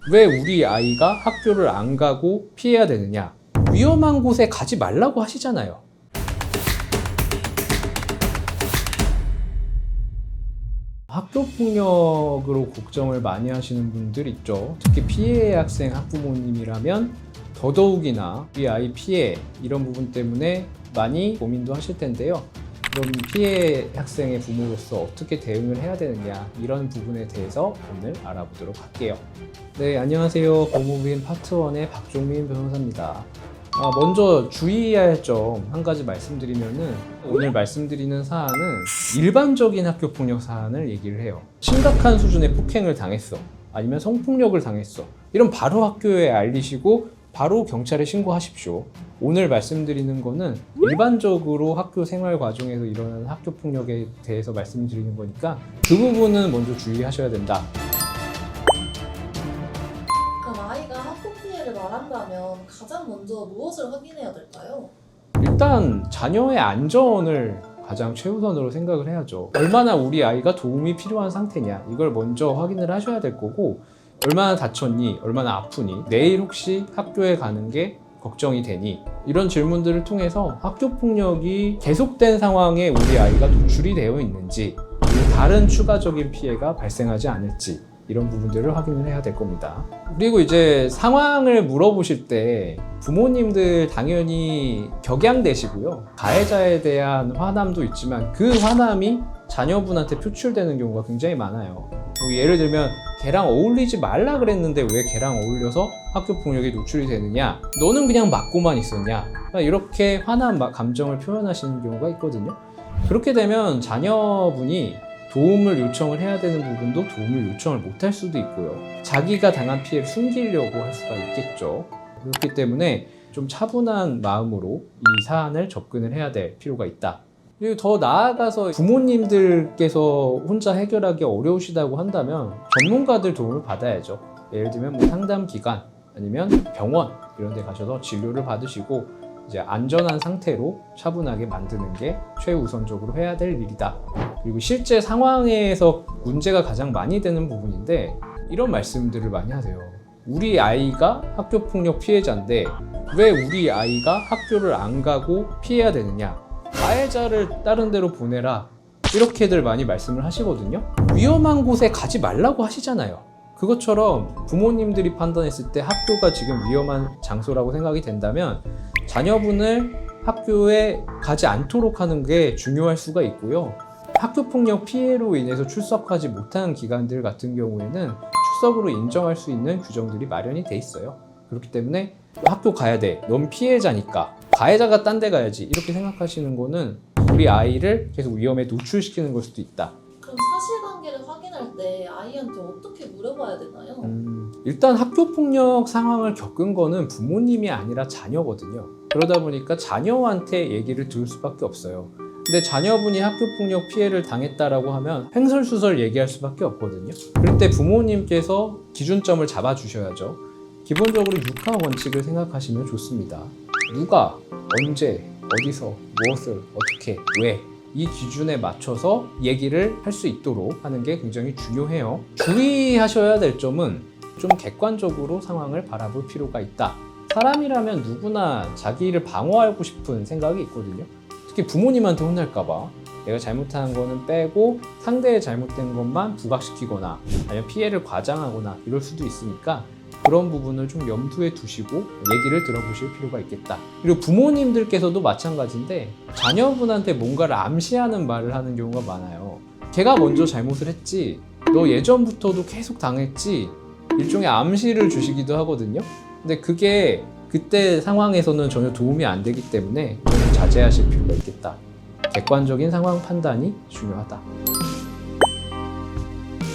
왜 우리 아이가 학교를 안 가고 피해야 되느냐? 위험한 곳에 가지 말라고 하시잖아요. 학교폭력으로 걱정을 많이 하시는 분들 있죠. 특히 피해 학생 학부모님이라면 더더욱이나 우리 아이 피해 이런 부분 때문에 많이 고민도 하실 텐데요. 그럼 피해 학생의 부모로서 어떻게 대응을 해야 되느냐, 이런 부분에 대해서 오늘 알아보도록 할게요. 네, 안녕하세요. 법무부인 파트 1의 박종민 변호사입니다. 먼저 주의해야 할 점 한 가지 말씀드리면은, 오늘 말씀드리는 사안은 일반적인 학교폭력 사안을 얘기를 해요. 심각한 수준의 폭행을 당했어, 아니면 성폭력을 당했어, 이런 바로 학교에 알리시고 바로 경찰에 신고하십시오. 오늘 말씀드리는 거는 일반적으로 학교 생활 과정에서 일어나는 학교폭력에 대해서 말씀드리는 거니까 그 부분은 먼저 주의하셔야 된다. 그럼 아이가 학교 피해를 말한다면 가장 먼저 무엇을 확인해야 될까요? 일단 자녀의 안전을 가장 최우선으로 생각을 해야죠. 얼마나 우리 아이가 도움이 필요한 상태냐, 이걸 먼저 확인을 하셔야 될 거고, 얼마나 다쳤니, 얼마나 아프니, 내일 혹시 학교에 가는 게 걱정이 되니, 이런 질문들을 통해서 학교폭력이 계속된 상황에 우리 아이가 노출이 되어 있는지, 그리고 다른 추가적인 피해가 발생하지 않을지, 이런 부분들을 확인을 해야 될 겁니다. 그리고 이제 상황을 물어보실 때 부모님들 당연히 격양되시고요. 가해자에 대한 화남도 있지만 그 화남이 자녀분한테 표출되는 경우가 굉장히 많아요. 뭐 예를 들면 걔랑 어울리지 말라 그랬는데 왜 걔랑 어울려서 학교폭력에 노출이 되느냐, 너는 그냥 맞고만 있었냐, 이렇게 화난 감정을 표현하시는 경우가 있거든요. 그렇게 되면 자녀분이 도움을 요청을 해야 되는 부분도 도움을 요청을 못할 수도 있고요. 자기가 당한 피해를 숨기려고 할 수가 있겠죠. 그렇기 때문에 좀 차분한 마음으로 이 사안을 접근을 해야 될 필요가 있다. 그리고 더 나아가서 부모님들께서 혼자 해결하기 어려우시다고 한다면 전문가들 도움을 받아야죠. 예를 들면 뭐 상담기관 아니면 병원 이런 데 가셔서 진료를 받으시고 이제 안전한 상태로 차분하게 만드는 게 최우선적으로 해야 될 일이다. 그리고 실제 상황에서 문제가 가장 많이 되는 부분인데, 이런 말씀들을 많이 하세요. 우리 아이가 학교폭력 피해자인데 왜 우리 아이가 학교를 안 가고 피해야 되느냐, 가해자를 다른 데로 보내라, 이렇게들 많이 말씀을 하시거든요. 위험한 곳에 가지 말라고 하시잖아요. 그것처럼 부모님들이 판단했을 때 학교가 지금 위험한 장소라고 생각이 된다면 자녀분을 학교에 가지 않도록 하는 게 중요할 수가 있고요. 학교폭력 피해로 인해서 출석하지 못하는 기관들 같은 경우에는 출석으로 인정할 수 있는 규정들이 마련이 돼 있어요. 그렇기 때문에 학교 가야 돼, 넌 피해자니까 가해자가 딴 데 가야지, 이렇게 생각하시는 거는 우리 아이를 계속 위험에 노출시키는 걸 수도 있다. 그럼 사실관계를 확인할 때 아이한테 어떻게 물어봐야 되나요? 일단 학교폭력 상황을 겪은 거는 부모님이 아니라 자녀거든요. 그러다 보니까 자녀한테 얘기를 들을 수밖에 없어요. 근데 자녀분이 학교폭력 피해를 당했다라고 하면 횡설수설 얘기할 수밖에 없거든요. 그럴 때 부모님께서 기준점을 잡아주셔야죠. 기본적으로 육하 원칙을 생각하시면 좋습니다. 누가, 언제, 어디서, 무엇을, 어떻게, 왜, 이 기준에 맞춰서 얘기를 할 수 있도록 하는 게 굉장히 중요해요. 주의하셔야 될 점은 좀 객관적으로 상황을 바라볼 필요가 있다. 사람이라면 누구나 자기를 방어하고 싶은 생각이 있거든요. 특히 부모님한테 혼날까봐 내가 잘못한 거는 빼고 상대의 잘못된 것만 부각시키거나 아니면 피해를 과장하거나 이럴 수도 있으니까 그런 부분을 좀 염두에 두시고 얘기를 들어보실 필요가 있겠다. 그리고 부모님들께서도 마찬가지인데 자녀분한테 뭔가를 암시하는 말을 하는 경우가 많아요. 걔가 먼저 잘못을 했지, 너 예전부터도 계속 당했지, 일종의 암시를 주시기도 하거든요. 근데 그게 그때 상황에서는 전혀 도움이 안 되기 때문에 좀 자제하실 필요가 있겠다. 객관적인 상황 판단이 중요하다.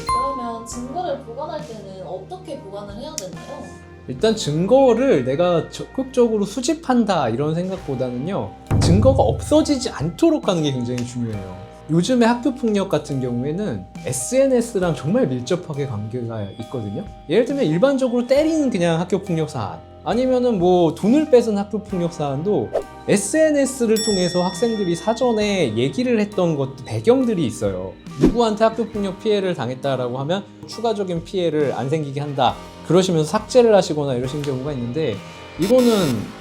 그러면 증거를 보관할 때는 어떻게 보관을 해야 되나요? 일단 증거를 내가 적극적으로 수집한다 이런 생각보다는요, 증거가 없어지지 않도록 하는 게 굉장히 중요해요. 요즘에 학교폭력 같은 경우에는 SNS랑 정말 밀접하게 관계가 있거든요. 예를 들면 일반적으로 때리는 그냥 학교폭력 사안, 아니면은 뭐 돈을 뺏은 학교폭력 사안도 SNS를 통해서 학생들이 사전에 얘기를 했던 것, 배경들이 있어요. 누구한테 학교폭력 피해를 당했다라고 하면 추가적인 피해를 안 생기게 한다, 그러시면서 삭제를 하시거나 이러신 경우가 있는데 이거는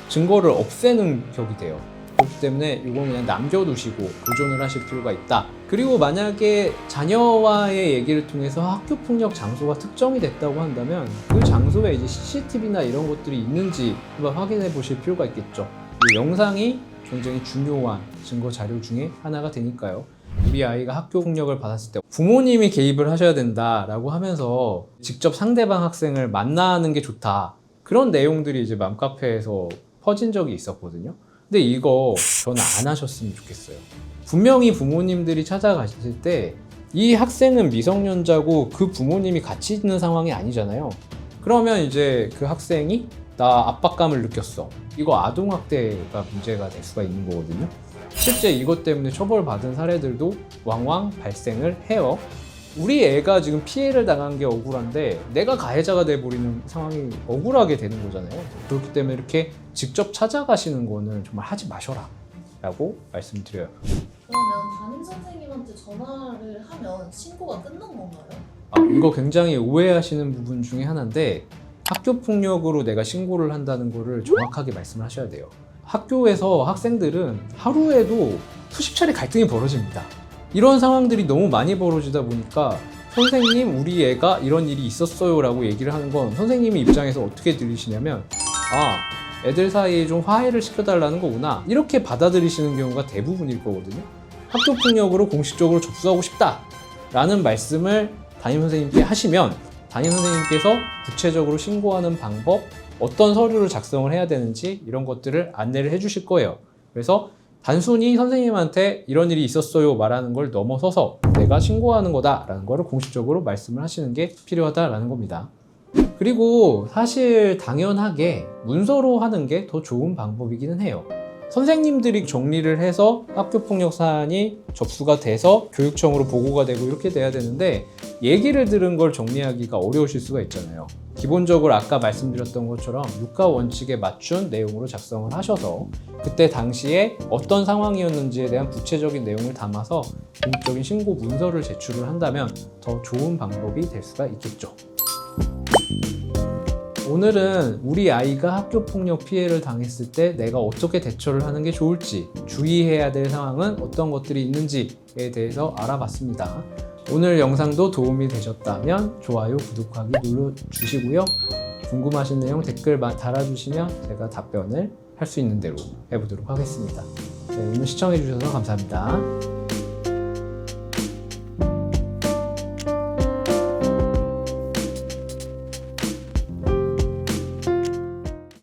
증거를 없애는 격이 돼요. 그렇기 때문에 이건 그냥 남겨두시고 보존을 하실 필요가 있다. 그리고 만약에 자녀와의 얘기를 통해서 학교 폭력 장소가 특정이 됐다고 한다면 그 장소에 이제 CCTV나 이런 것들이 있는지 한번 확인해 보실 필요가 있겠죠. 이 영상이 굉장히 중요한 증거 자료 중에 하나가 되니까요. 우리 아이가 학교 폭력을 받았을 때 부모님이 개입을 하셔야 된다라고 하면서 직접 상대방 학생을 만나는 게 좋다. 그런 내용들이 이제 맘카페에서 퍼진 적이 있었거든요. 근데 이거 저는 안 하셨으면 좋겠어요. 분명히 부모님들이 찾아가실 때 이 학생은 미성년자고 그 부모님이 같이 있는 상황이 아니잖아요. 그러면 이제 그 학생이 나 압박감을 느꼈어. 이거 아동학대가 문제가 될 수가 있는 거거든요. 실제 이것 때문에 처벌받은 사례들도 왕왕 발생을 해요. 우리 애가 지금 피해를 당한 게 억울한데 내가 가해자가 돼버리는 상황이 억울하게 되는 거잖아요. 그렇기 때문에 이렇게 직접 찾아가시는 거는 정말 하지 마셔라 라고 말씀드려요. 그러면 담임 선생님한테 전화를 하면 신고가 끝난 건가요? 이거 굉장히 오해하시는 부분 중에 하나인데 학교 폭력으로 내가 신고를 한다는 거를 정확하게 말씀을 하셔야 돼요. 학교에서 학생들은 하루에도 수십 차례 갈등이 벌어집니다. 이런 상황들이 너무 많이 벌어지다 보니까 선생님 우리 애가 이런 일이 있었어요 라고 얘기를 하는 건 선생님의 입장에서 어떻게 들리시냐면 애들 사이에 좀 화해를 시켜달라는 거구나 이렇게 받아들이시는 경우가 대부분일 거거든요. 학교 폭력으로 공식적으로 접수하고 싶다 라는 말씀을 담임 선생님께 하시면 담임 선생님께서 구체적으로 신고하는 방법, 어떤 서류를 작성을 해야 되는지 이런 것들을 안내를 해주실 거예요. 그래서 단순히 선생님한테 이런 일이 있었어요 말하는 걸 넘어서서 내가 신고하는 거다라는 거를 공식적으로 말씀을 하시는 게 필요하다라는 겁니다. 그리고 사실 당연하게 문서로 하는 게 더 좋은 방법이기는 해요. 선생님들이 정리를 해서 학교폭력 사안이 접수가 돼서 교육청으로 보고가 되고 이렇게 돼야 되는데 얘기를 들은 걸 정리하기가 어려우실 수가 있잖아요. 기본적으로 아까 말씀드렸던 것처럼 육가 원칙에 맞춘 내용으로 작성을 하셔서 그때 당시에 어떤 상황이었는지에 대한 구체적인 내용을 담아서 공식적인 신고 문서를 제출을 한다면 더 좋은 방법이 될 수가 있겠죠. 오늘은 우리 아이가 학교폭력 피해를 당했을 때 내가 어떻게 대처를 하는 게 좋을지, 주의해야 될 상황은 어떤 것들이 있는지에 대해서 알아봤습니다. 오늘 영상도 도움이 되셨다면 좋아요, 구독하기 눌러주시고요. 궁금하신 내용 댓글 달아주시면 제가 답변을 할 수 있는 대로 해보도록 하겠습니다. 네, 오늘 시청해주셔서 감사합니다.